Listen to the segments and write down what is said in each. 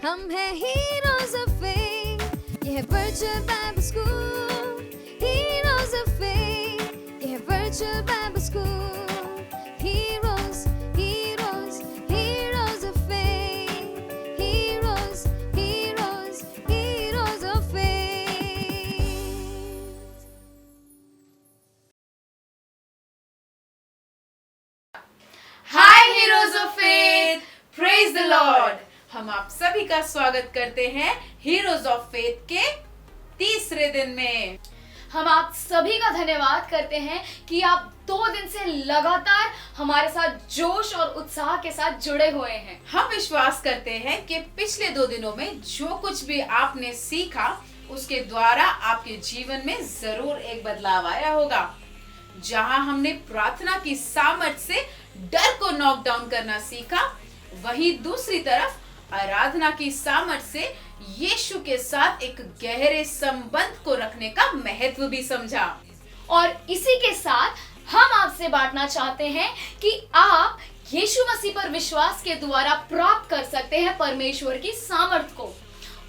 हम हैं heroes of faith, ये है virtual Bible school. Heroes of faith, ये है virtual Bible school. Heroes heroes heroes of faith, heroes heroes heroes of faith. Hi heroes of faith, praise the Lord. हम आप सभी का स्वागत करते हैं हीरोज ऑफ फेथ के तीसरे दिन में। हम आप सभी का धन्यवाद करते हैं कि आप 2 दिन से लगातार हमारे साथ जोश और उत्साह के साथ जुड़े हुए हैं। हम विश्वास करते हैं कि पिछले 2 दिनों में जो कुछ भी आपने सीखा उसके द्वारा आपके जीवन में जरूर एक बदलाव आया होगा। जहां हमने प्रार्थना की सामर्थ से डर को नॉक डाउन करना सीखा, वहीं दूसरी तरफ आराधना की सामर्थ्य से यीशु के साथ एक गहरे संबंध को रखने का महत्व भी समझा। और इसी के साथ हम आपसे बांटना चाहते हैं कि आप यीशु मसीह पर विश्वास के द्वारा प्राप्त कर सकते हैं परमेश्वर की सामर्थ को।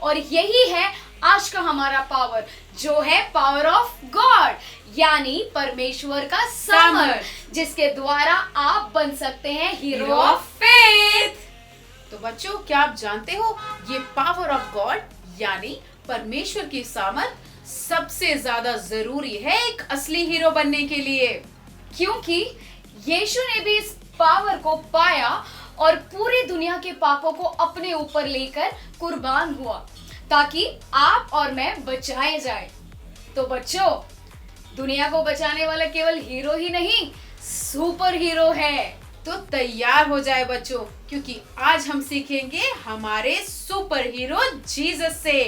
और यही है आज का हमारा पावर, जो है पावर ऑफ गॉड, यानी परमेश्वर का सामर्थ, जिसके द्वारा आप बन सकते हैं हीरो ऑफ फेथ। तो बच्चों, क्या आप जानते हो ये पावर ऑफ गॉड यानी परमेश्वर की सामर्थ सबसे ज्यादा जरूरी है एक असली हीरो बनने के लिए, क्योंकि यीशु ने भी इस पावर को पाया और पूरी दुनिया के पापों को अपने ऊपर लेकर कुर्बान हुआ ताकि आप और मैं बचाए जाए। तो बच्चों, दुनिया को बचाने वाला केवल हीरो ही नहीं, सुपर हीरो है। तो तैयार हो जाए बच्चों, क्योंकि आज हम सीखेंगे हमारे सुपर हीरो जीसस से।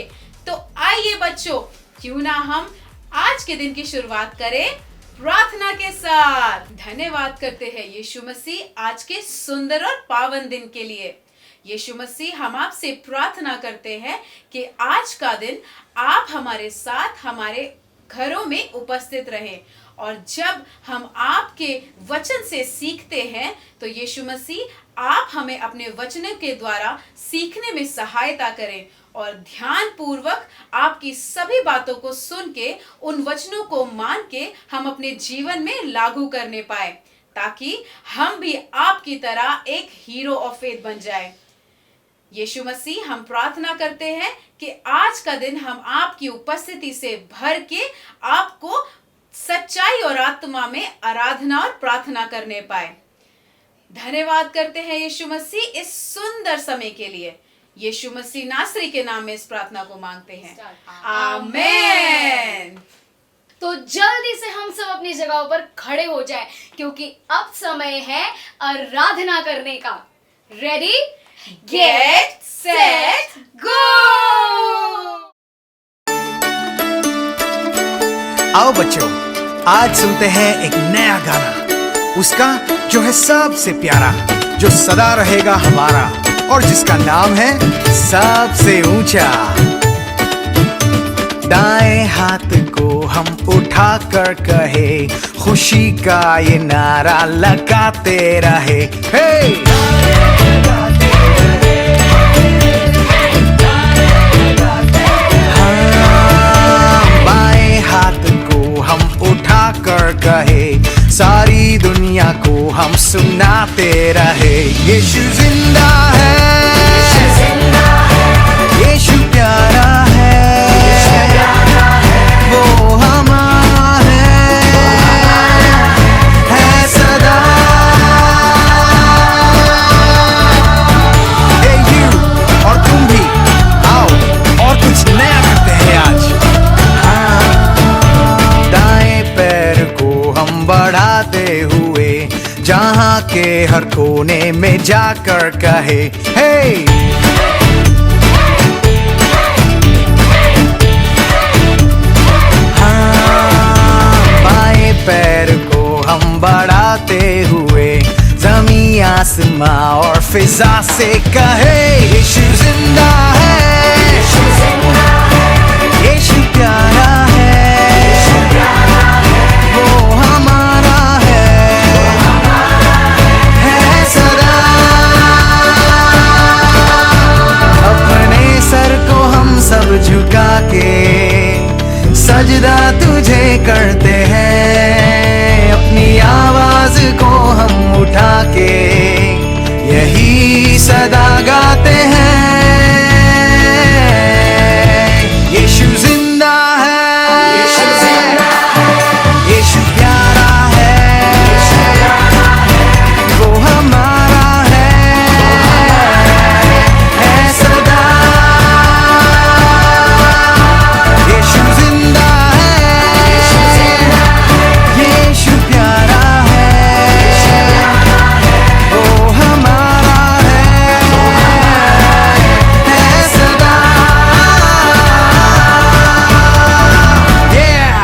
तो आइए बच्चों, क्यों ना हम आज के दिन की शुरुआत करें प्रार्थना के साथ। धन्यवाद करते हैं यीशु मसीह आज के सुंदर और पावन दिन के लिए। यीशु मसीह, हम आपसे प्रार्थना करते हैं कि आज का दिन आप हमारे साथ हमारे घरों में उपस्थित रहें, और जब हम आपके वचन से सीखते हैं तो यीशु मसीह आप हमें अपने वचनों के द्वारा सीखने में सहायता करें और ध्यान पूर्वक आपकी सभी बातों को सुन के उन वचनों को मान के हम अपने जीवन में लागू करने पाए, ताकि हम भी आपकी तरह एक हीरो ऑफ फेथ बन जाए। यीशु मसीह, हम प्रार्थना करते हैं कि आज का दिन हम आपकी उपस्थिति से भर के आपको सच्चाई और आत्मा में आराधना और प्रार्थना करने पाए। धन्यवाद करते हैं यीशु मसीह इस सुंदर समय के लिए। यीशु मसीह नासरी के नाम में इस प्रार्थना को मांगते हैं, आमीन। तो जल्दी से हम सब अपनी जगहों पर खड़े हो जाएं, क्योंकि अब समय है आराधना करने का। Ready, get set go. आओ बच्चों, आज सुनते हैं एक नया गाना, उसका जो है सबसे प्यारा, जो सदा रहेगा हमारा, और जिसका नाम है सबसे ऊंचा। दाएं हाथ को हम उठा कर कहे, खुशी का ये नारा लगाते रहे। बाएं हाथ को हम उठा कर कहे, सारी दुनिया को हम सुनाते रहे। यीशु जिंदा है, यीशु प्यारा है, वो हमारा है सदा। और तुम भी आओ और कुछ नया करते हैं आज। दाएं पैर को हम बढ़ाते हुए जहां के हर कोने में जाकर कहे, हे बाएं पैर को हम बढ़ाते हुए जमीन आसमां और फिजा से कहे यीशु जिंदा है, यीशु प्यारा है, वो हमारा है सदा। अपने सर को हम सब झुका के सजदा तुझे करते हैं, अपनी आवाज को हम उठा के यही सदा गाते हैं। यीशु जिंदा है, यीशु प्यारा है, वो हमारा है सदा। यीशु जिंदा है, यीशु प्यारा है, वो हमारा है सदा। Yeah!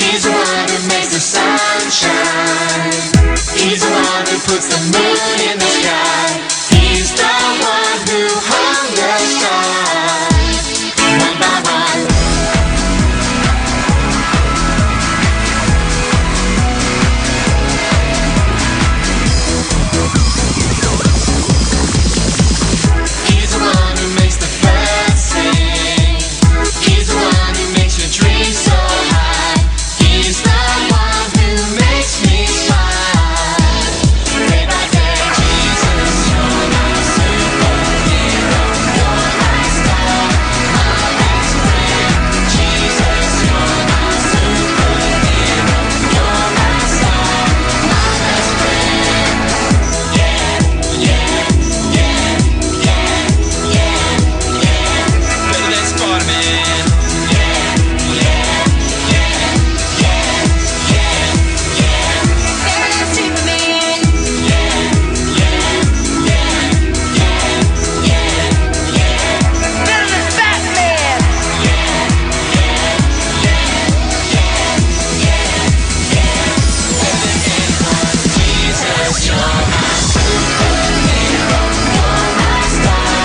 He's the one who makes the sun shine. He's the one who puts the moon in the sky. He's the one who hung the stars one by one. He's the one who makes the birds sing. He's the one who makes your dreams so high. He's the one who makes me smile. Day by day, Jesus, you're my superhero. You're my star, my best friend. Jesus, you're my superhero. You're my star, my best friend. Yeah, yeah, yeah, yeah, yeah, yeah. Better than Spider-Man. Yeah, yeah, yeah, yeah, yeah, yeah. Better than Superman. Yeah, yeah, yeah, yeah, yeah, yeah. Better than Batman. Yeah, yeah, yeah, yeah, yeah, yeah. Better than anyone. Jesus, you're my superhero. You're my star,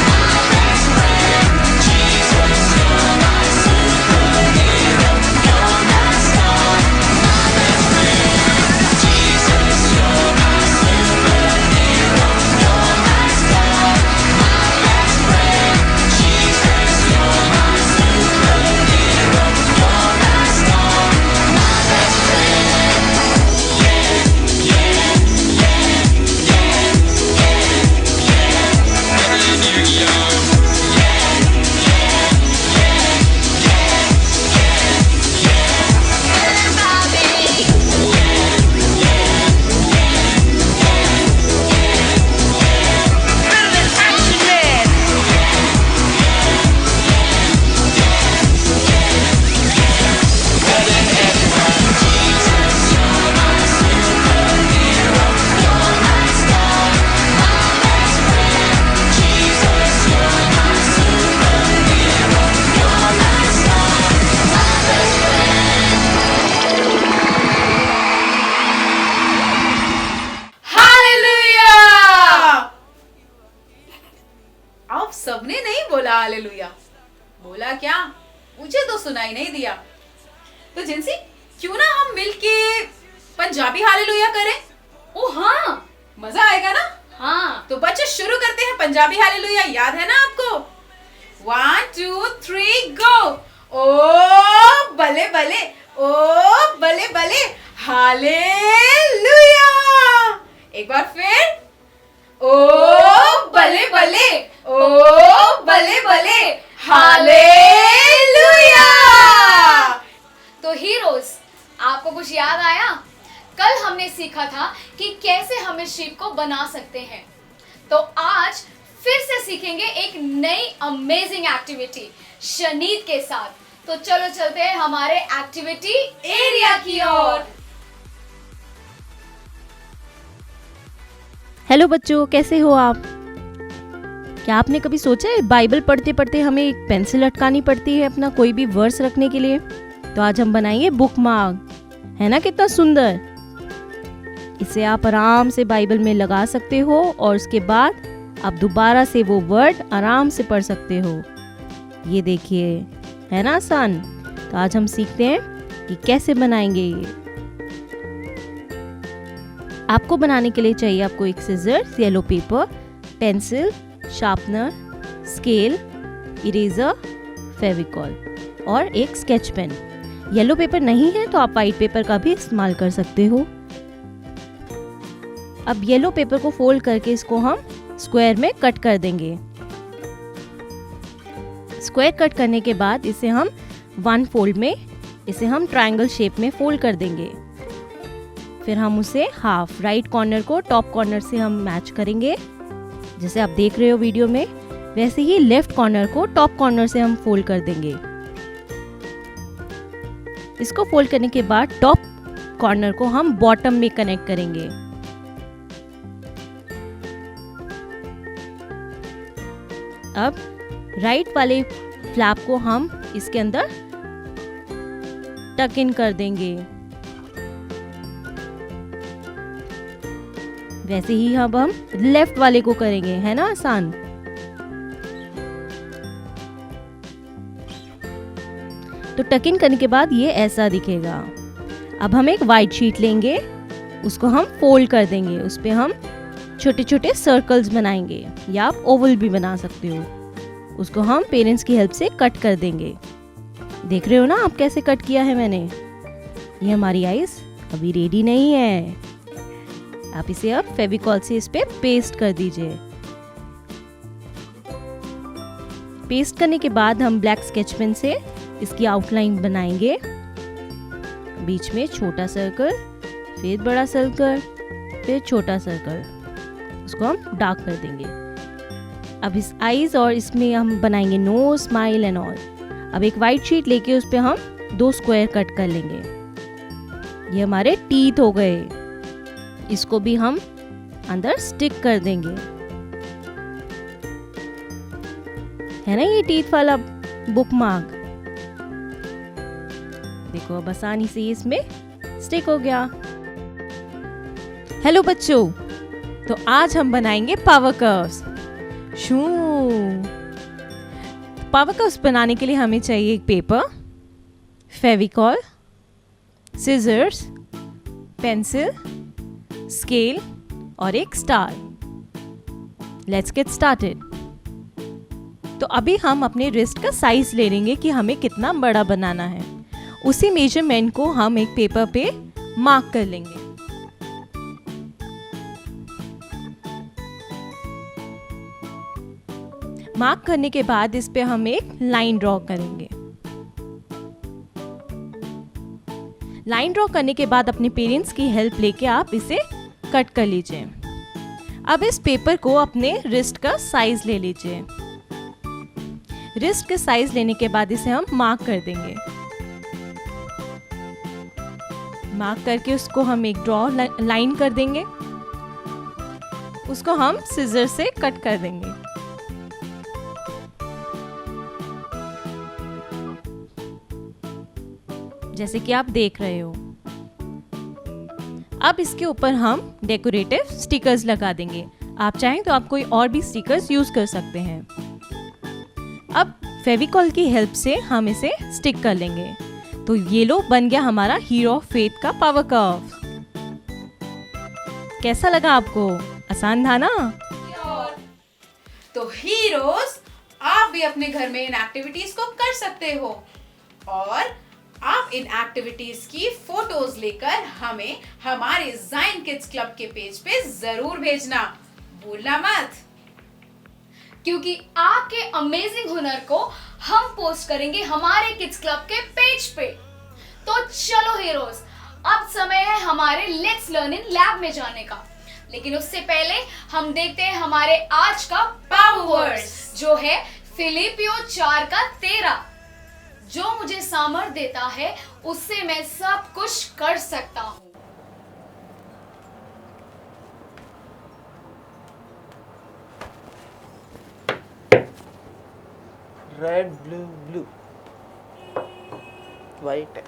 my best friend. Jesus, you're my superhero. You're my star, my best friend. Jesus, you're my superhero. You're my star, my best friend. Jesus, you're my superhero. You're my star, my best friend. Yeah, yeah, yeah, yeah, yeah, yeah. Better than Yu-Gi-Oh! Yeah, yeah, yeah, yeah, yeah, yeah. Better than Bobby. Yeah, yeah, yeah, yeah, yeah, yeah. Better than Action Man. Yeah, yeah, yeah, yeah, yeah. Better than everyone. Jesus, you're my superhero. You're my star, my best friend. Jesus, you're my superhero. You're my star, my best friend. Hallelujah. आप सबने नहीं बोला hallelujah, बोला क्या? मुझे तो सुनाई नहीं दिया। तो जिनसी, क्यों ना हम मिलके पंजाबी हालेलुया करें? ओ हाँ, मजा आएगा ना? हाँ। तो बच्चों शुरू करते हैं पंजाबी हालेलुया। याद है ना आपको? 1 2 3 गो। ओ भले भले, ओ भले भले, हालेलुया। एक बार फिर, ओ भले भले, ओ भले भले, हालेलुया। तो हीरोज, आपको कुछ याद आया? कल हमने सीखा था कि कैसे हम इस शिप को बना सकते हैं। तो आज फिर से सीखेंगे एक नई अमेजिंग एक्टिविटी शनीद के साथ। तो चलो चलते हैं हमारे एक्टिविटी एरिया की ओर। हेलो बच्चों, कैसे हो आप? क्या आपने कभी सोचा है बाइबल पढ़ते पढ़ते हमें एक पेंसिल लटकानी पड़ती है अपना कोई भी वर्स रखने के लिए? तो आज हम बनाएंगे बुकमार्क। है ना कितना सुंदर। इसे आप आराम से बाइबल में लगा सकते हो और उसके बाद आप दोबारा से वो वर्ड आराम से पढ़ सकते हो। ये देखिए, है ना आसान। तो आज हम सीखते हैं कि कैसे बनाएंगे ये। आपको बनाने के लिए चाहिए आपको एक scissors, yellow paper, pencil, sharpener, scale, eraser, Fevicol और एक स्केच पेन। येलो पेपर नहीं है तो आप वाइट पेपर का भी इस्तेमाल कर सकते हो। अब येलो पेपर को फोल्ड करके इसको हम स्क्वायर में कट कर देंगे। स्क्वायर कट करने के बाद इसे हम वन फोल्ड में इसे हम ट्रायंगल शेप में फोल्ड कर देंगे। फिर हम उसे हाफ राइट कॉर्नर को टॉप कॉर्नर से हम मैच करेंगे, जैसे आप देख रहे हो वीडियो में। वैसे ही लेफ्ट कॉर्नर को टॉप कॉर्नर से हम फोल्ड कर देंगे। इसको फोल्ड करने के बाद टॉप कॉर्नर को हम बॉटम में कनेक्ट करेंगे। अब राइट वाले फ्लैप को हम इसके अंदर टक इन कर देंगे। वैसे ही अब हम लेफ्ट वाले को करेंगे, है ना आसान। तो टक इन करने के बाद ये ऐसा दिखेगा। अब हम एक वाइट शीट लेंगे, उसको हम फोल्ड कर देंगे। उस पे हम छोटे छोटे सर्कल्स बनाएंगे या आप ओवल भी बना सकते हो। उसको हम पेरेंट्स की हेल्प से कट कर देंगे। देख रहे हो ना आप कैसे कट किया है मैंने। ये हमारी आइस अभी रेडी नहीं है। आप इसे अब फेविकॉल से इस पे पेस्ट कर दीजिए। पेस्ट करने के बाद हम ब्लैक स्केच पेन से इसकी आउटलाइन बनाएंगे। बीच में छोटा सर्कल, फिर बड़ा सर्कल, फिर छोटा सर्कल। उसको हम डार्क कर देंगे। अब इस आईज और इसमें हम बनाएंगे नोज, स्माइल एंड ऑल। अब एक वाइट शीट लेके उस पे हम 2 स्क्वायर कट कर लेंगे। ये हमारे टीथ हो गए। इसको भी हम अंदर स्टिक कर देंगे। है ना ये टीथ वाला बुकमार्क। देखो अब आसानी से इसमें स्टिक हो गया। हेलो बच्चों, तो आज हम बनाएंगे पावर कर्व्स। शू पावर कर्व्स बनाने के लिए हमें चाहिए एक paper, Fevicol, scissors, pencil, scale और एक स्टार। Let's get started. तो अभी हम अपने रिस्ट का साइज ले लेंगे कि हमें कितना बड़ा बनाना है। उसी मेजरमेंट को हम एक पेपर पे मार्क कर लेंगे। मार्क करने के बाद इस पे हम एक लाइन ड्रॉ करेंगे। लाइन ड्रॉ करने के बाद अपने पेरेंट्स की हेल्प लेके आप इसे कट कर लीजिए। अब इस पेपर को अपने रिस्ट का साइज ले लीजिए। रिस्ट का साइज लेने के बाद इसे हम मार्क कर देंगे। मार्क करके उसको हम एक ड्रॉ लाइन कर देंगे। उसको हम सिजर से कट कर देंगे। जैसे कि आप देख रहे हो। अब इसके ऊपर हम डेकोरेटिव स्टिकर्स लगा देंगे। आप चाहें तो आप कोई और भी स्टिकर्स यूज कर सकते हैं। अब फेविकॉल की हेल्प से हम इसे स्टिक कर लेंगे। तो ये लो बन गया हमारा हीरो ऑफ फेथ का पावर कर्व। कैसा लगा आपको? आसान था ना? तो हीरोज, आप भी अपने घर में इन एक्टिविटीज को कर सकते हो और आप इन एक्टिविटीज की फोटोज लेकर हमें हमारे ज़ाइन किड्स क्लब के पेज पे जरूर भेजना, भूलना मत। क्योंकि आपके अमेजिंग हुनर को हम पोस्ट करेंगे हमारे किड्स क्लब के पेज पे। तो चलो हीरोज, अब समय है हमारे लेट्स लर्न इन लैब में जाने का। लेकिन उससे पहले हम देखते हैं हमारे आज का पावर वर्ड्स, जो है फिलिपियो 4 का 13, जो मुझे सामर्थ देता है उससे मैं सब कुछ कर सकता हूँ। रेड ब्लू ब्लू वाइट है।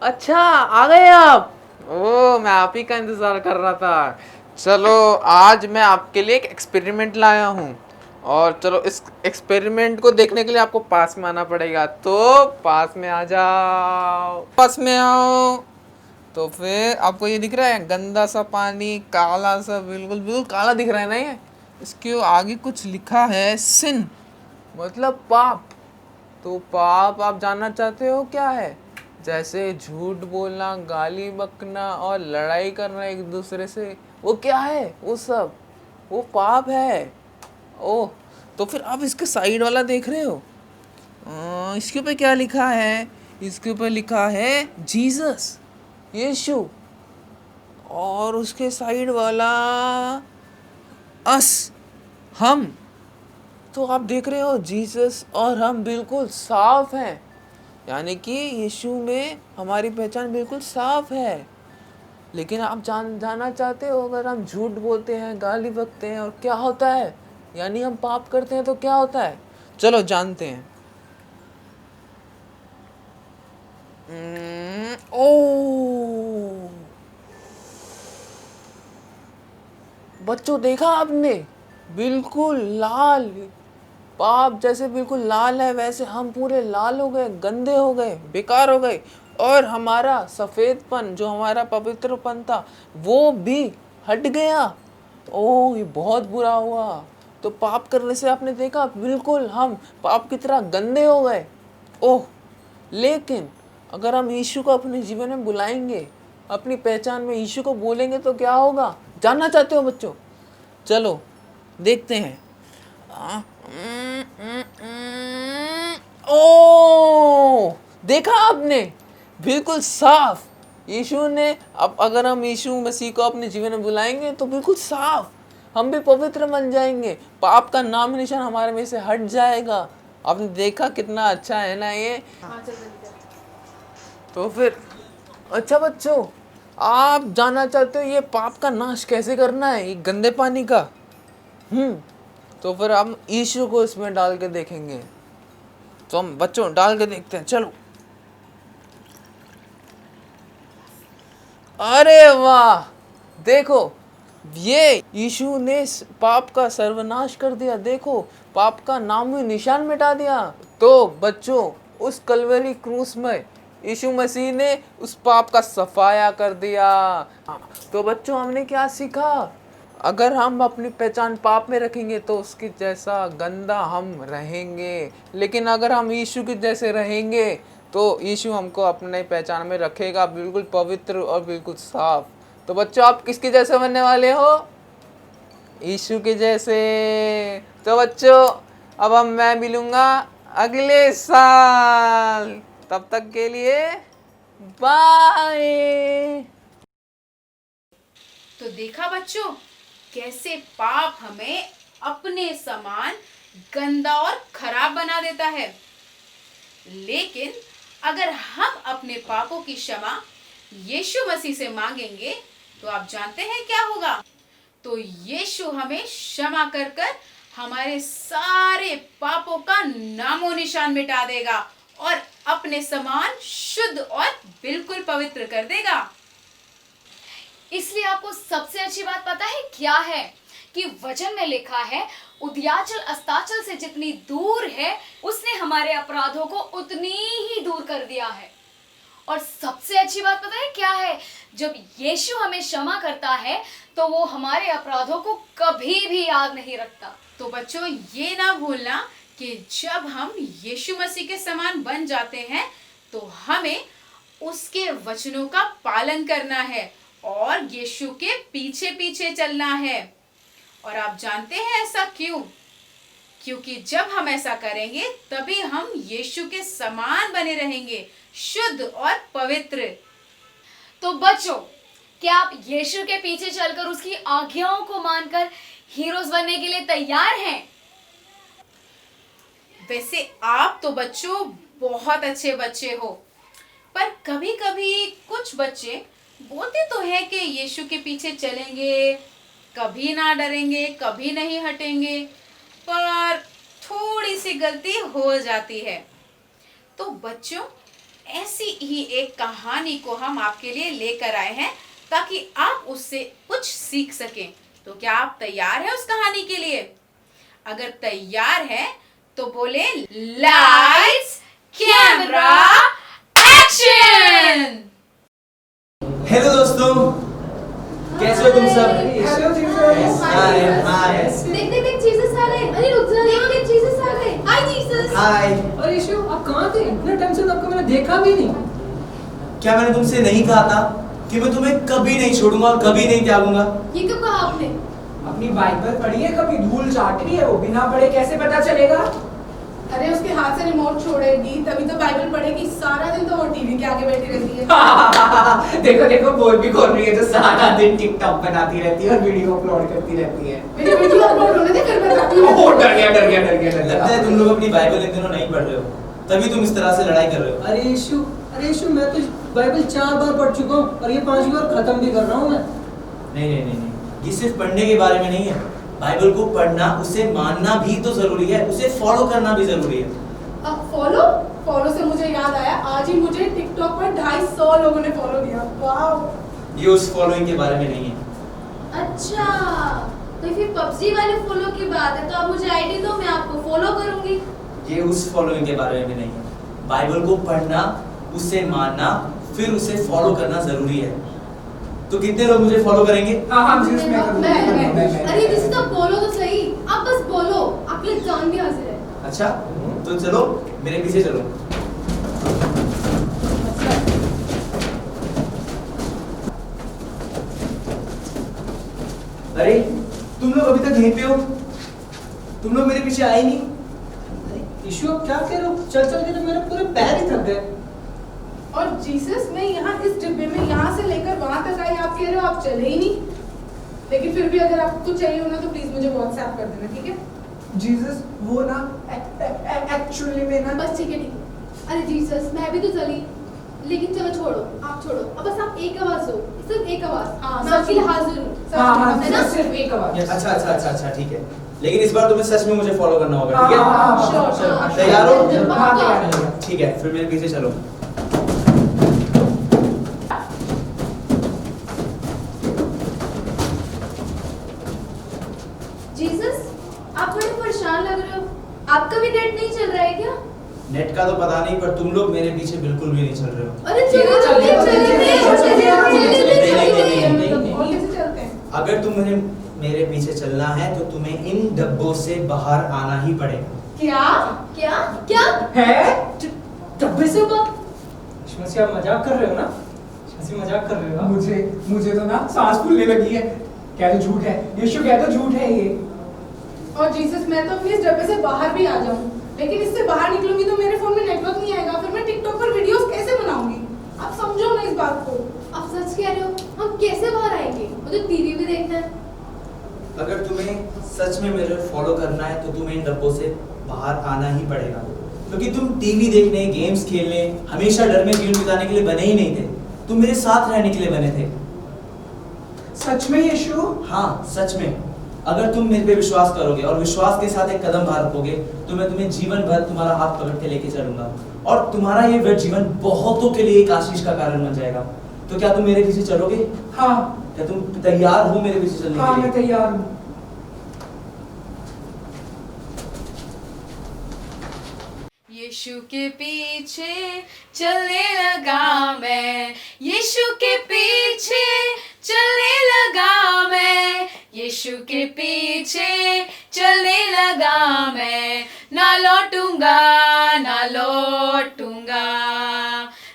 अच्छा आ गए आप। ओ मैं आप ही का इंतजार कर रहा था। चलो आज मैं आपके लिए एक एक्सपेरिमेंट लाया हूँ और चलो इस एक्सपेरिमेंट को देखने के लिए आपको पास में आना पड़ेगा। तो पास में आ जाओ, पास में आओ। तो फिर आपको ये दिख रहा है गंदा सा पानी, काला सा, बिल्कुल बिल्कुल काला दिख रहा है ना ये। इसके आगे कुछ लिखा है सिन, मतलब पाप। तो पाप आप जानना चाहते हो क्या है? जैसे झूठ बोलना, गाली बकना और लड़ाई करना एक दूसरे से, वो क्या है? वो सब वो पाप है। ओह, तो फिर आप इसके साइड वाला देख रहे हो? इसके ऊपर क्या लिखा है? इसके ऊपर लिखा है जीसस, यीशु, और उसके साइड वाला अस, हम। तो आप देख रहे हो जीसस और हम बिल्कुल साफ हैं, यानी कि यीशु में हमारी पहचान बिल्कुल साफ है। लेकिन आप जानना चाहते हो, अगर हम झूठ बोलते हैं, गाली बकते हैं और क्या होता है, यानी हम पाप करते हैं तो क्या होता है? चलो जानते हैं। ओ बच्चों, देखा आपने? बिल्कुल लाल, पाप जैसे बिल्कुल लाल है वैसे हम पूरे लाल हो गए, गंदे हो गए, बेकार हो गए। और हमारा सफ़ेदपन, जो हमारा पवित्रपन था, वो भी हट गया। ओह, ये बहुत बुरा हुआ। तो पाप करने से आपने देखा बिल्कुल हम पाप की तरह गंदे हो गए। ओह, लेकिन अगर हम यीशु को अपने जीवन में बुलाएंगे, अपनी पहचान में यीशु को बोलेंगे तो क्या होगा? जानना चाहते हो बच्चों? चलो देखते हैं। ओ, देखा आपने? बिल्कुल साफ। यीशु ने, अब अगर हम यीशु मसीह को अपने जीवन में बुलाएंगे तो बिल्कुल साफ, हम भी पवित्र बन जाएंगे, पाप का नाम निशान हमारे में से हट जाएगा। आपने देखा कितना अच्छा है ना ये? तो फिर अच्छा बच्चों, आप जानना चाहते हो ये पाप का नाश कैसे करना है, ये गंदे पानी का? तो फिर हम यीशु को इसमें डाल के देखेंगे। तो हम बच्चों डाल के देखते हैं, चलो। अरे वाह, देखो ये यीशु ने पाप का सर्वनाश कर दिया। देखो, पाप का नाम ही निशान मिटा दिया। तो बच्चों, उस कलवरी क्रूस में यीशु मसीह ने उस पाप का सफाया कर दिया। तो बच्चों, हमने क्या सीखा? अगर हम अपनी पहचान पाप में रखेंगे तो उसकी जैसा गंदा हम रहेंगे, लेकिन अगर हम यीशु के जैसे रहेंगे तो यीशु हमको अपने पहचान में रखेगा, बिल्कुल पवित्र और बिल्कुल साफ। तो बच्चों, आप किसके जैसे बनने वाले हो? यीशु के जैसे। तो बच्चों, अब मैं मिलूंगा अगले साल, तब तक के लिए बाय। तो देखा बच्चों, कैसे पाप हमें अपने समान गंदा और खराब बना देता है। लेकिन अगर हम अपने पापों की क्षमा यीशु मसीह से मांगेंगे तो आप जानते हैं क्या होगा? तो यीशु हमें क्षमा कर कर हमारे सारे पापों का नामो निशान मिटा देगा और अपने समान शुद्ध और बिल्कुल पवित्र कर देगा। इसलिए आपको सबसे अच्छी बात पता है क्या है? कि वचन में लिखा है, उदयाचल अस्ताचल से जितनी दूर है उसने हमारे अपराधों को उतनी ही दूर कर दिया है। और सबसे अच्छी बात पता है क्या है? जब यीशु हमें क्षमा करता है तो वो हमारे अपराधों को कभी भी याद नहीं रखता। तो बच्चों, ये ना भूलना कि जब हम यीशु मसीह के समान बन जाते हैं तो हमें उसके वचनों का पालन करना है और यीशु के पीछे पीछे चलना है। और आप जानते हैं ऐसा क्यों? क्योंकि जब हम ऐसा करेंगे तभी हम यीशु के समान बने रहेंगे, शुद्ध और पवित्र। तो बच्चों, क्या आप यीशु के पीछे चलकर उसकी आज्ञाओं को मानकर हीरोज बनने के लिए तैयार हैं? वैसे आप तो बच्चों बहुत अच्छे बच्चे हो, पर कभी कभी कुछ बच्चे बोलते तो है कि यीशु के पीछे चलेंगे, कभी ना डरेंगे, कभी नहीं हटेंगे, पर थोड़ी सी गलती हो जाती है। तो बच्चों, ऐसी ही एक कहानी को हम आपके लिए लेकर आए हैं ताकि आप उससे कुछ सीख सकें। तो क्या आप तैयार हैं उस कहानी के लिए? अगर तैयार हैं तो बोले लाइट्स कैमरा एक्शन। हेलो दोस्तों, कैसे हो तुम सब? Hello Jesus. हाय हाय देख देख देख जीसस आ गए। अरे रुक जा, देख देख जीसस आ गए। हाय जीसस। हाय। अरे यीशु, आप कहाँ थे? इतने टाइम से तो आपको मैंने देखा भी नहीं। क्या मैंने तुमसे नहीं कहा था कि मैं तुम्हें कभी नहीं छोड़ूंगा और कभी नहीं त्यागूंगा? ये कब कहा आपने? अपनी बाइबल पढ़ी है कभी? धूल चाट रही है वो, बिना पढ़े कैसे पता चलेगा? अरे उसके हाथ से रिमोट छोड़ेगी तभी तो बाइबल पढ़ेगी। सारा दिन तो वो टीवी के आगे बैठी रहती है। देखो देखो, बोल भी खोल रही है तो सारा दिन टिकटॉक बनाती रहती है और वीडियो अपलोड करती रहती है। मेरी वीडियो अपलोड होने दे, फिर बताती हूँ। ओह, डर गया डर गया डर गया डर लगता गया। है तुम लोग अपनी बाइबल इन दिनों नहीं पढ़ रहे हो, तभी तुम इस तरह से लड़ाई कर रहे हो। अरे यीशु, मैं तो बाइबल 4 बार पढ़ चुका हूँ और ये 5वीं बार खत्म भी कर रहा हूँ मैं। नहीं, ये सिर्फ पढ़ने के बारे में नहीं है। बाइबल को पढ़ना, उसे मानना भी तो जरूरी है, उसे फॉलो करना भी जरूरी है। फॉलो से मुझे याद आया, आज ही मुझे टिकटॉक पर 250 लोगों ने फॉलो किया। वाह। ये उस फॉलोइंग के बारे में नहीं है। अच्छा, तो फिर पबजी वाले फॉलो की बात है, तो आप मुझे आईडी दो, मैं आपको फॉलो करूंगी। ये उस फॉलोइंग के बारे में नहीं है। बाइबल को पढ़ना, उसे मानना, फिर उसे फॉलो करना जरूरी है। तो कितने लोग मुझे फॉलो करेंगे? हाँ जीसस, मैं मैं। अरे जिसे तो बोलो तो सही, आप बस बोलो, आपके लिए जान भी हाजिर है। अच्छा, तो चलो मेरे पीछे चलो। अरे तुम लोग अभी तक यहीं पे हो? तुम लोग मेरे पीछे आए नहीं? यीशु, आप क्या कह रहे हो? चल चल के तो मेरे पूरे पैर ही थक गए। और जीसस, मैं यहाँ इस डिब्बे में यहाँ से लेकर वहां तक आई, आप कह रहे हो आप चले ही नहीं। लेकिन फिर भी अगर आपको चाहिए हो ना तो प्लीज मुझे व्हाट्सएप कर देना, ठीक है? जीसस, वो ना एक्चुअली में ना। बस ठीक है ठीक है। अरे जीसस, मैं भी तो चली, लेकिन चलो छोड़ो, आप छोड़ो। अब बस आप एक आवाज हो, सिर्फ एक आवाज। हाँ, मैं आपके लिए हाजिर हूँ। है ना? सिर्फ एक आवाज। अच्छा, ठीक है। लेकिन इस बार तुम्हें सच में मुझे फॉलो करना होगा, ठीक है? श्योर। तैयार हो? हाँ, तैयार हो। ठीक है, फिर मेरे पीछे चलो। जीसस, आप थोड़े परेशान लग रहे हो। आपका भी नेट नहीं चल रहा है क्या? नेट का तो पता नहीं, पर तुम लोग मेरे पीछे बिल्कुल भी नहीं चल रहे हो। अरे चलो और कैसे चलते हैं? अगर तुम्हें मेरे पीछे चलना है तो तुम्हें इन डब्बों से बाहर आना ही पड़ेगा। क्या? क्या क्या? है? डब्बे से बात? यीशु, आप मजाक कर रहे हो ना? यीशु, मजाक कर रहे हो? मुझे तो ना सांस फूलने लगी है। क्या तो झूठ है यीशु, क्या तो झूठ है ये। और जीसस, मैं तो अपने इस डब्बे से बाहर भी आ जाऊं, लेकिन इससे बाहर निकलूंगी तो मेरे फोन में नेटवर्क नहीं आएगा, फिर मैं टिकटॉक पर वीडियोस कैसे बनाऊंगी? आप समझो ना इस बात को। आप सच कह रहे हो? हम कैसे बाहर आएंगे? मुझे टीवी भी देखना है। अगर तुम्हें सच में मेरे फॉलो करना है तो तुम्हें इन डब्बों से बाहर आना ही पड़ेगा, क्योंकि तुम टीवी देखने, गेम्स खेलने, हमेशा डर में जीवन बिताने के लिए बने ही नहीं थे। तुम मेरे साथ रहने के लिए बने थे। सच में यीशु? हाँ, सच में। अगर तुम मेरे पे विश्वास करोगे और विश्वास के साथ एक कदम बाहर रखोगे तो मैं तुम्हें जीवन भर तुम्हारा हाथ पकड़ के लेके चलूंगा और तुम्हारा ये व्यर्थ जीवन बहुतों के लिए एक आशीष का कारण बन जाएगा। तो क्या तुम मेरे पीछे चलोगे? हाँ। क्या तुम तैयार हो मेरे पीछे चलने हाँ, के मैं लिए? तैयार हूँ। यीशु के पीछे चलने लगा मैं, यीशु के पीछे चलने लगा मैं, यीशु के पीछे चलने लगा मैं, ना लौटूंगा, ना लौटूंगा,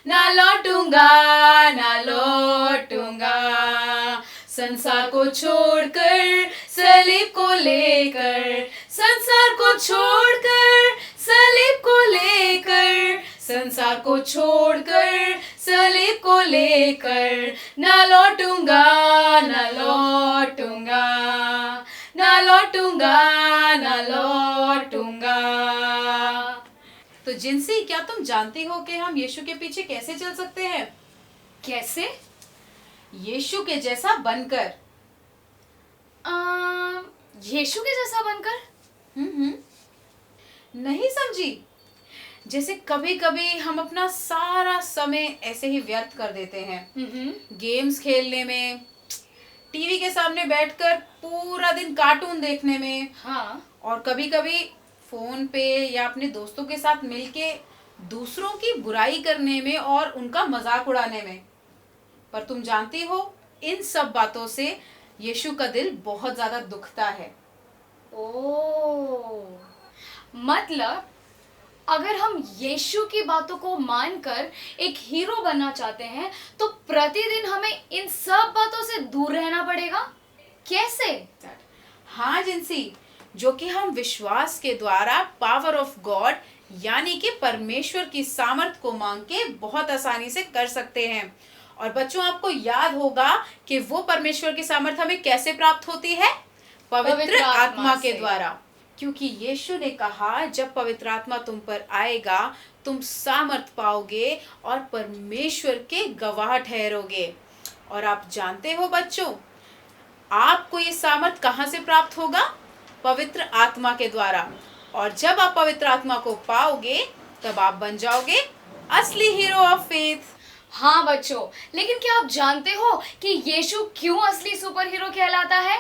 ना लौटूंगा, ना लौटूंगा। संसार को छोड़कर, सलीब को लेकर, संसार को छोड़कर, सलीब को लेकर, संसार को छोड़कर, सलीब को लेकर, ना लौटूंगा, ना लौटूंगा, ना लौटूंगा, ना लौटूंगा। तो जिनसी, क्या तुम जानती हो कि हम यीशु के पीछे कैसे चल सकते हैं? कैसे? यीशु के जैसा बनकर। यीशु के जैसा बनकर? नहीं समझी? जैसे कभी कभी हम अपना सारा समय ऐसे ही व्यर्थ कर देते हैं, गेम्स खेलने में, टीवी के सामने बैठकर पूरा दिन कार्टून देखने में, हाँ। और कभी कभी फोन पे या अपने दोस्तों के साथ मिलके दूसरों की बुराई करने में और उनका मजाक उड़ाने में। पर तुम जानती हो, इन सब बातों से यीशु का दिल बहुत ज्यादा दुखता है। ओह, मतलब अगर हम यीशु की बातों को मानकर एक हीरो बनना चाहते हैं तो प्रतिदिन हमें इन सब बातों से दूर रहना पड़ेगा। कैसे? हाँ जिनसी, जो कि हम विश्वास के द्वारा पावर ऑफ गॉड यानी कि परमेश्वर की सामर्थ को मांग के बहुत आसानी से कर सकते हैं। और बच्चों, आपको याद होगा कि वो परमेश्वर की सामर्थ हमें कैसे प्राप्त होती है? पवित्र आत्मा के द्वारा। क्योंकि यीशु ने कहा, जब पवित्र आत्मा तुम पर आएगा तुम सामर्थ पाओगे और परमेश्वर के गवाह ठहरोगे। और आप जानते हो बच्चों, आपको ये सामर्थ कहाँ से प्राप्त होगा? पवित्र आत्मा के द्वारा। और जब आप पवित्र आत्मा को पाओगे तब आप बन जाओगे असली हीरो ऑफ फेथ। हाँ बच्चों, लेकिन क्या आप जानते हो कि यीशु क्यों असली सुपर हीरो कहलाता है?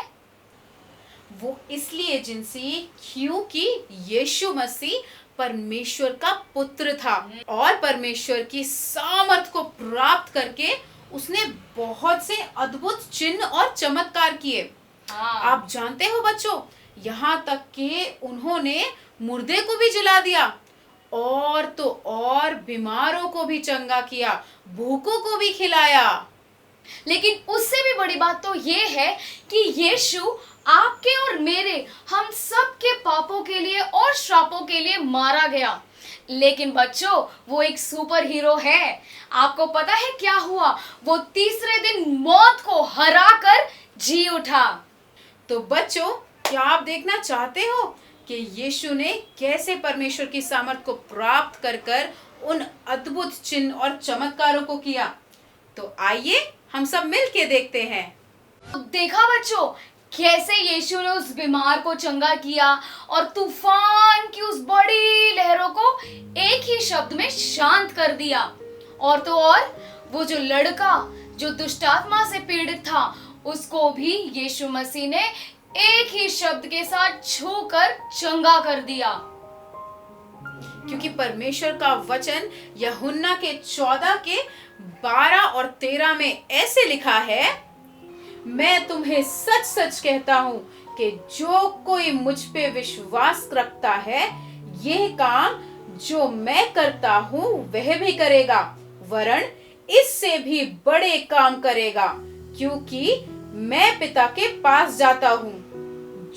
वो इसलिए जिनसी, क्योंकि यीशु मसीह परमेश्वर का पुत्र था और परमेश्वर की सामर्थ को प्राप्त करके उसने बहुत से अद्भुत चिन्ह और चमत्कार किए। आप जानते हो बच्चों, यहाँ तक कि उन्होंने मुर्दे को भी जिला दिया, और तो और बीमारों को भी चंगा किया, भूखों को भी खिलाया। लेकिन उससे भी बड़ी बात तो ये है कि यीशु आपके और मेरे, हम सब के पापों के लिए और श्रापों के लिए मारा गया। लेकिन बच्चों, वो एक सुपर हीरो है। आपको पता है क्या हुआ? वो तीसरे दिन मौत को हराकर जी उठा। तो बच्चों, क्या आप देखना चाहते हो कि यीशु ने कैसे परमेश्वर की सामर्थ को प्राप्त कर उन अद्भुत चिन्ह और चमत्कारों को किया? तो आइए हम सब मिलके देखते हैं। देखा बच्चों, कैसे यीशु ने उस बीमार को चंगा किया और तूफान की उस बड़ी लहरों को एक ही शब्द में शांत कर दिया। और तो और वो जो लड़का जो दुष्टात्मा से पीड़ित था, उसको भी यीशु मसीह ने एक ही शब्द के साथ छूकर चंगा कर दिया। क्योंकि परमेश्वर का वचन यूहन्ना के 14 के 12 और 13 में ऐसे लिखा है, मैं तुम्हें सच सच कहता हूँ कि जो कोई मुझ पे विश्वास रखता है, यह काम जो मैं करता हूँ वह भी करेगा, वरन इससे भी बड़े काम करेगा, क्योंकि मैं पिता के पास जाता हूँ।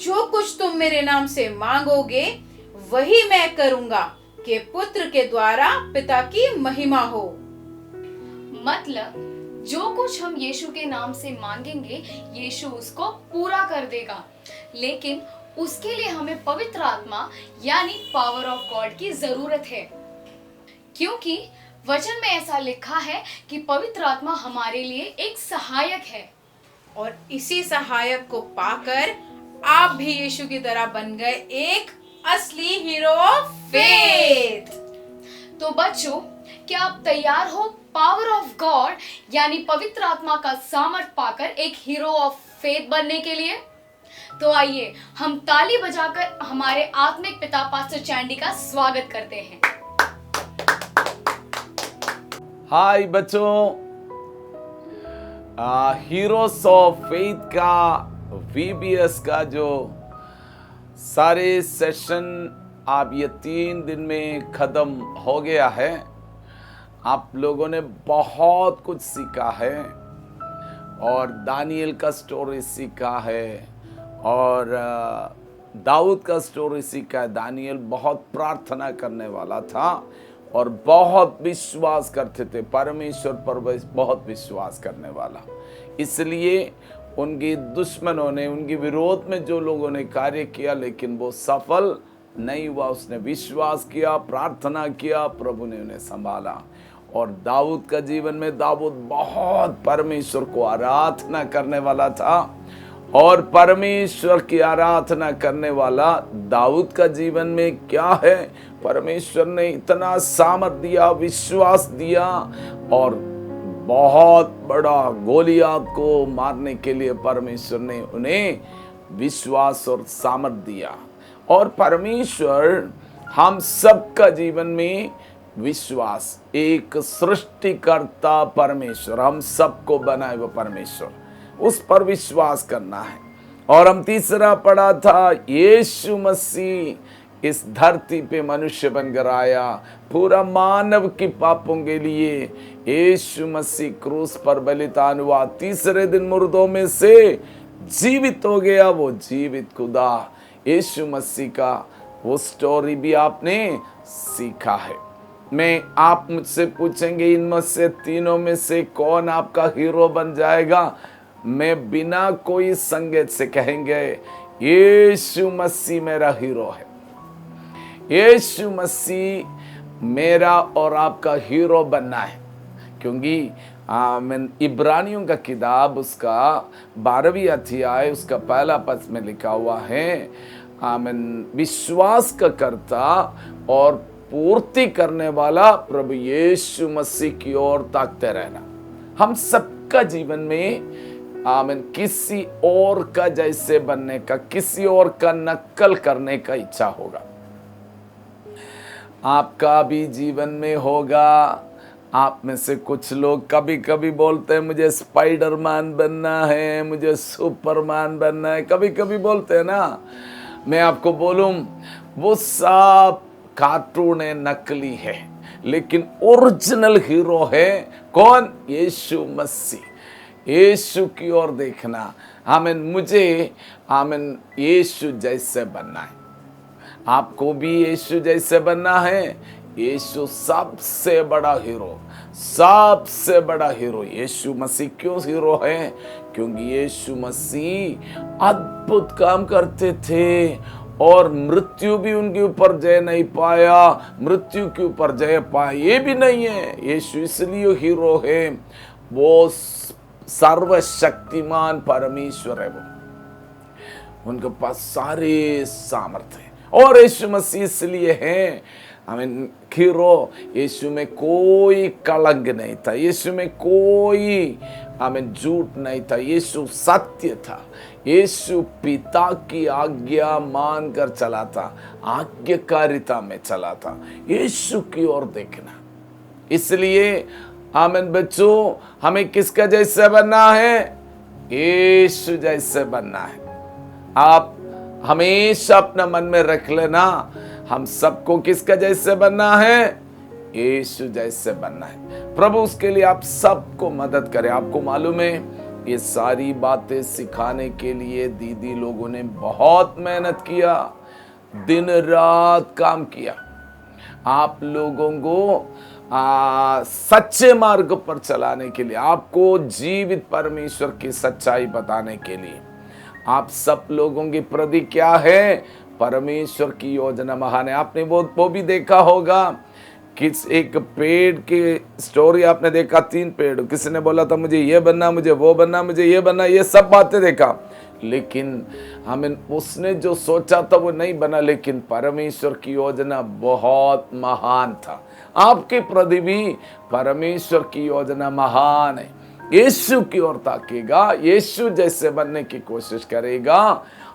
जो कुछ तुम मेरे नाम से मांगोगे वही मैं करूँगा, कि पुत्र के द्वारा पिता की महिमा हो। मतलब जो कुछ हम यीशु के नाम से मांगेंगे, यीशु उसको पूरा कर देगा। लेकिन उसके लिए हमें पवित्र आत्मा यानी पावर ऑफ गॉड की जरूरत है, क्योंकि वचन में ऐसा लिखा है कि पवित्र आत्मा हमारे लिए एक सहायक है। और इसी सहायक को पाकर आप भी यीशु की तरह बन गए एक असली हीरो ऑफ फेथ। तो बच्चों, क्या आप तैयार हो पावर ऑफ गॉड यानी पवित्र आत्मा का सामर्थ पाकर एक हीरो ऑफ फेथ बनने के लिए? तो आइए हम ताली बजाकर हमारे आत्मिक पिता पास्टर चैंडी का स्वागत करते हैं। हाय बच्चों, हीरोज ऑफ फेथ का VBS का जो सारे सेशन आप ये 3 दिन में ख़त्म हो गया है। आप लोगों ने बहुत कुछ सीखा है और दानियल का स्टोरी सीखा है और दाऊद का स्टोरी सीखा है। दानियल बहुत प्रार्थना करने वाला था और बहुत विश्वास करते थे, परमेश्वर पर बहुत विश्वास करने वाला। इसलिए उनके दुश्मनों ने, उनके विरोध में जो लोगों ने कार्य किया, लेकिन वो सफल नहीं हुआ, उसने विश्वास किया, प्रार्थना किया, प्रभु ने उन्हें संभाला। और दाऊद का जीवन में, दाऊद बहुत परमेश्वर को आराधना करने वाला था, और परमेश्वर की आराधना करने वाला दाऊद का जीवन में क्या है, परमेश्वर ने इतना सामर्थ दिया, विश्वास दिया, और बहुत बड़ा गोलियात को मारने के लिए परमेश्वर ने उन्हें विश्वास और सामर्थ दिया। और परमेश्वर हम सबका जीवन में विश्वास, एक सृष्टिकर्ता परमेश्वर, हम सबको बनाए वो परमेश्वर, उस पर विश्वास करना है। और हम तीसरा पढ़ा था, यीशु मसीह इस धरती पे मनुष्य बनकर आया, पूरा मानव की पापों के लिए यीशु मसीह क्रूस पर बलिदान हुआ, तीसरे दिन मुर्दों में से जीवित हो गया, वो जीवित खुदा यीशु मसीह का वो स्टोरी भी आपने सीखा है। आप मुझसे पूछेंगे इनमें से तीनों में से कौन आपका हीरो बन जाएगा, मैं बिना कोई संकेत से कहेंगे यीशु मसीह मेरा हीरो है। यीशु मसीह मेरा और आपका हीरो बनना है, क्योंकि इब्रानियों का किताब उसका 12वीं अध्याय उसका पहला पद में लिखा हुआ है, विश्वास का कर्ता और पूर्ति करने वाला प्रभु यीशु मसीह की ओर ताकते रहना। हम सबका जीवन में किसी और का जैसे बनने का, किसी और का नकल करने का इच्छा होगा। आपका भी जीवन में होगा। आप में से कुछ लोग कभी कभी बोलते हैं मुझे स्पाइडरमैन बनना है, मुझे सुपरमैन बनना है, कभी कभी बोलते हैं ना। मैं आपको बोलूं, वो सब कार्टून है, नकली है, लेकिन ओरिजिनल हीरो है कौन? यीशु मसीह। यीशु की ओर देखना। आमीन। मुझे यीशु जैसे बनना है। आपको भी यीशु जैसे बनना है। यीशु सबसे बड़ा हीरो, सबसे बड़ा हीरो यीशु मसीह। क्यों हीरो है? क्योंकि यीशु मसीह अद्भुत काम करते थे और मृत्यु भी उनके ऊपर जय नहीं पाया, मृत्यु के ऊपर जय पाया ये भी नहीं है। यीशु इसलिए हीरो है, वो सर्वशक्तिमान परमेश्वर है, वो उनके पास सारे सामर्थ्य है। और यीशु मसीह इसलिए है हीरो। यीशु में कोई कलंक नहीं था, यीशु में कोई झूठ नहीं था, यीशु सत्य था। यीशु पिता की आज्ञा मानकर चला था, आज्ञाकारिता में चला था। यीशु की ओर देखना। इसलिए बच्चों, हमें किसका जैसे बनना है? यीशु जैसे बनना है। आप हमेशा अपना मन में रख लेना, हम सबको किसका जैसे बनना है? यीशु जैसे बनना है। प्रभु उसके लिए आप सबको मदद करे। आपको मालूम है, ये सारी बातें सिखाने के लिए दीदी लोगों ने बहुत मेहनत किया, दिन रात काम किया, आप लोगों को सच्चे मार्ग पर चलाने के लिए, आपको जीवित परमेश्वर की सच्चाई बताने के लिए। आप सब लोगों की प्रति क्या है? परमेश्वर की योजना महान है। आपने वो भी देखा होगा, किस एक पेड़ की स्टोरी आपने देखा, 3 पेड़, किसी ने बोला था मुझे ये बनना, मुझे वो बनना, मुझे ये बनना, ये सब बातें देखा, लेकिन उसने जो सोचा था वो नहीं बना। लेकिन परमेश्वर की योजना बहुत महान था। आपके प्रति भी परमेश्वर की योजना महान है। यीशु की ओर ताकेगा, यीशु जैसे बनने की कोशिश करेगा,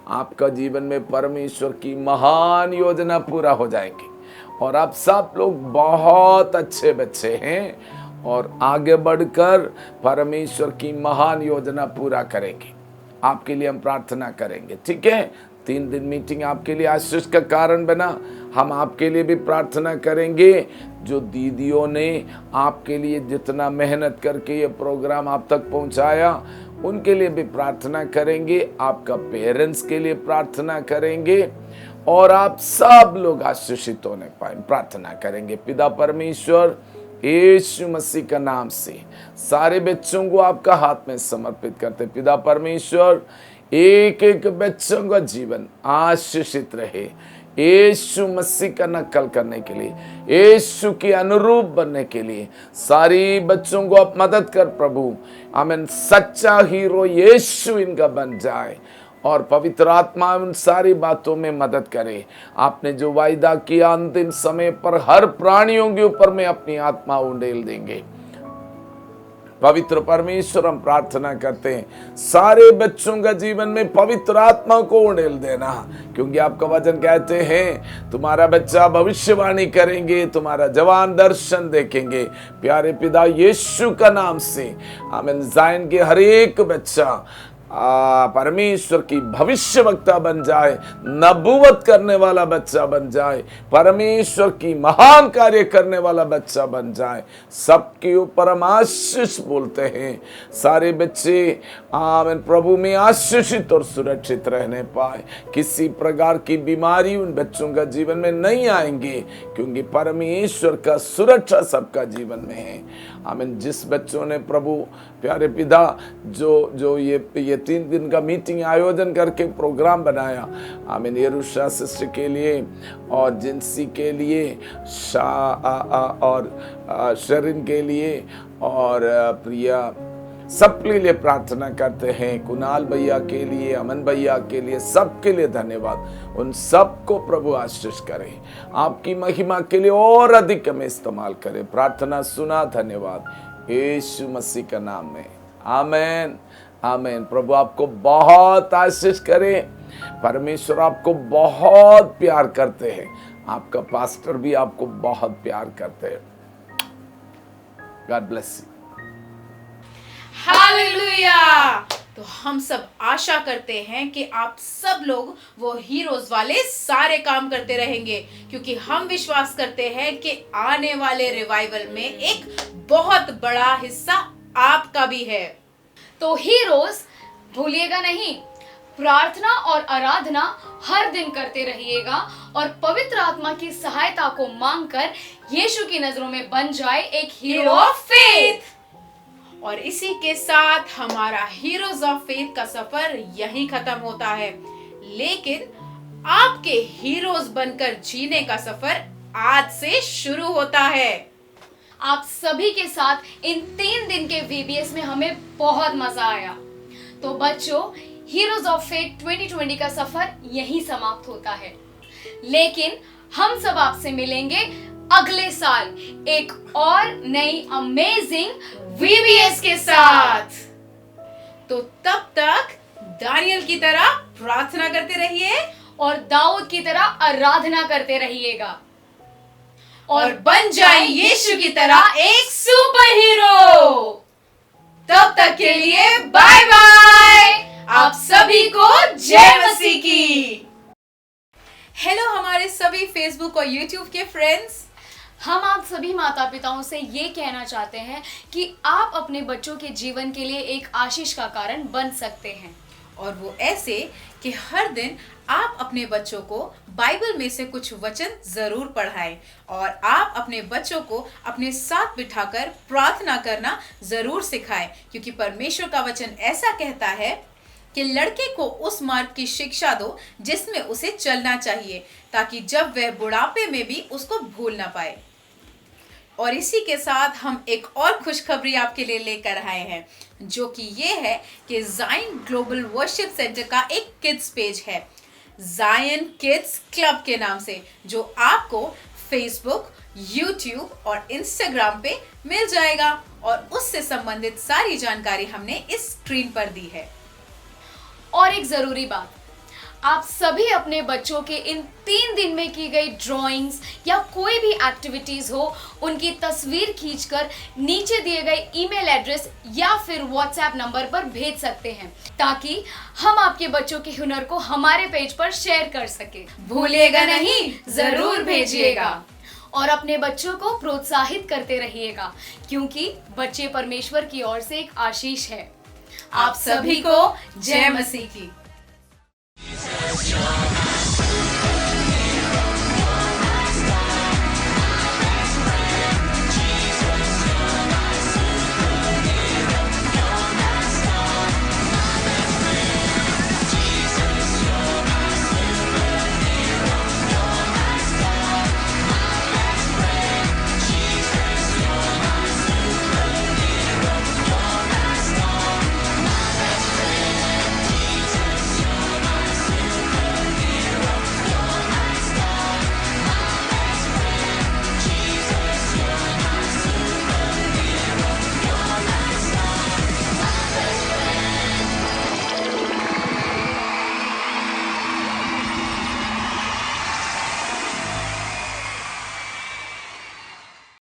आपका जीवन में परमेश्वर की महान योजना पूरा हो जाएगी। और आप सब लोग बहुत अच्छे बच्चे हैं और आगे बढ़कर परमेश्वर की महान योजना पूरा करेंगे। आपके लिए हम प्रार्थना करेंगे, ठीक है? 3 दिन मीटिंग आपके लिए आशीष का कारण बना। हम आपके लिए भी प्रार्थना करेंगे। जो दीदियों ने आपके लिए जितना मेहनत करके ये प्रोग्राम आप तक पहुंचाया, उनके लिए भी प्रार्थना करेंगे। आपका पेरेंट्स के लिए प्रार्थना करेंगे और आप सब लोग आशीषित होने पाए प्रार्थना करेंगे। पिता परमेश्वर, यीशु मसीह का नाम से सारे बच्चों को आपका हाथ में समर्पित करते। पिता परमेश्वर, एक एक बच्चों का जीवन आशीषित रहे, यीशु मसीह का नकल करने के लिए, यीशु की अनुरूप बनने के लिए सारी बच्चों को आप मदद कर प्रभु। आमीन। सच्चा हीरो यीशु इनका बन जाए और पवित्र आत्मा उन सारी बातों में मदद करे। आपने जो वायदा किया अंतिम समय पर हर प्राणियों के ऊपर में अपनी आत्मा उंडेल देंगे। पवित्र परमेश्वर, हम प्रार्थना करते हैं सारे बच्चों का जीवन में पवित्र आत्मा को उंडेल देना, क्योंकि आपका वचन कहते हैं तुम्हारा बच्चा भविष्यवाणी करेंगे, तुम्हारा जवान दर्शन देखेंगे। प्यारे पिता यीशु का नाम से आमीन। ज़ायन के हर एक बच्चा परमेश्वर की भविष्यवक्ता बन जाए, नबूवत करने वाला बच्चा बन जाए, परमेश्वर की महान कार्य करने वाला बच्चा बन जाए। सबके ऊपर हम आशीष बोलते हैं। सारे बच्चे आमीन प्रभु में आशीषित और सुरक्षित रहने पाए। किसी प्रकार की बीमारी उन बच्चों का जीवन में नहीं आएंगे, क्योंकि परमेश्वर का सुरक्षा सबका जीवन में है। आमीन। जिस बच्चों ने प्रभु प्यारे पिता जो ये 3 दिन का मीटिंग आयोजन करके प्रोग्राम बनाया, आमीन, यरूशा सिस्टर के लिए और जिंसी के लिए और शरीन के लिए और प्रिया सबके लिए प्रार्थना करते हैं। कुणाल भैया के लिए, अमन भैया के लिए, सबके लिए धन्यवाद। उन सबको प्रभु आशीष करे, आपकी महिमा के लिए और अधिक में इस्तेमाल करे। प्रार्थना सुना, धन्यवाद यीशु मसीह का नाम में, आमीन आमीन। प्रभु आपको बहुत आशीष करे। परमेश्वर आपको बहुत प्यार करते हैं। आपका पास्टर भी आपको बहुत प्यार करते हैं। God bless you. हालेलुया। तो हम सब आशा करते हैं कि आप सब लोग वो हीरोज वाले सारे काम करते रहेंगे, क्योंकि हम विश्वास करते हैं कि आने वाले रिवाइवल में एक बहुत बड़ा हिस्सा आपका भी है। तो हीरोज भूलिएगा नहीं, प्रार्थना और आराधना हर दिन करते रहिएगा और पवित्र आत्मा की सहायता को मांगकर यीशु की नजरों में बन जाए एक हीरो ऑफ फेथ। और इसी के साथ हमारा हीरोज ऑफ फेथ का सफर यहीं खत्म होता है, लेकिन आपके हीरोज बनकर जीने का सफर आज से शुरू होता है। आप सभी के साथ इन 3 दिन के VBS में हमें बहुत मजा आया। तो बच्चों, हीरोज ऑफ फेथ 2020 का सफर यहीं समाप्त होता है, लेकिन हम सब आपसे मिलेंगे अगले साल एक और नई अमेजिंग VBS के साथ। तो तब तक दानियल की तरह प्रार्थना करते रहिए और दाऊद की तरह आराधना करते रहिएगा और बन जाए यीशु की तरह एक सुपर हीरो। तब तक के लिए बाय बाय। आप सभी को जय मसीह की। हेलो हमारे सभी फेसबुक और यूट्यूब के फ्रेंड्स। हम आप सभी माता पिताओं से ये कहना चाहते हैं कि आप अपने बच्चों के जीवन के लिए एक आशीष का कारण बन सकते हैं, और वो ऐसे कि हर दिन आप अपने बच्चों को बाइबल में से कुछ वचन जरूर पढ़ाएं और आप अपने बच्चों को अपने साथ बिठाकर प्रार्थना करना जरूर सिखाएं, क्योंकि परमेश्वर का वचन ऐसा कहता है कि लड़के को उस मार्ग की शिक्षा दो जिसमें उसे चलना चाहिए, ताकि जब वह बुढ़ापे में भी उसको भूल ना पाए। और इसी के साथ हम एक और खुशखबरी आपके लिए लेकर आए हैं, जो कि ये है कि ज़ायन ग्लोबल वर्शिप सेंटर का एक किड्स पेज है, ज़ायन किड्स क्लब के नाम से, जो आपको फेसबुक, यूट्यूब और इंस्टाग्राम पे मिल जाएगा। और उससे संबंधित सारी जानकारी हमने इस स्क्रीन पर दी है। और एक जरूरी बात, आप सभी अपने बच्चों के इन 3 दिन में की गई ड्राइंग्स या कोई भी एक्टिविटीज हो, उनकी तस्वीर खींचकर नीचे दिए गए ईमेल एड्रेस या फिर व्हाट्सएप नंबर पर भेज सकते हैं, ताकि हम आपके बच्चों के हुनर को हमारे पेज पर शेयर कर सके। भूलिएगा नहीं, जरूर भेजिएगा। और अपने बच्चों को प्रोत्साहित करते रहिएगा, क्योंकि बच्चे परमेश्वर की ओर से एक आशीष है। आप सभी को जय मसीह की।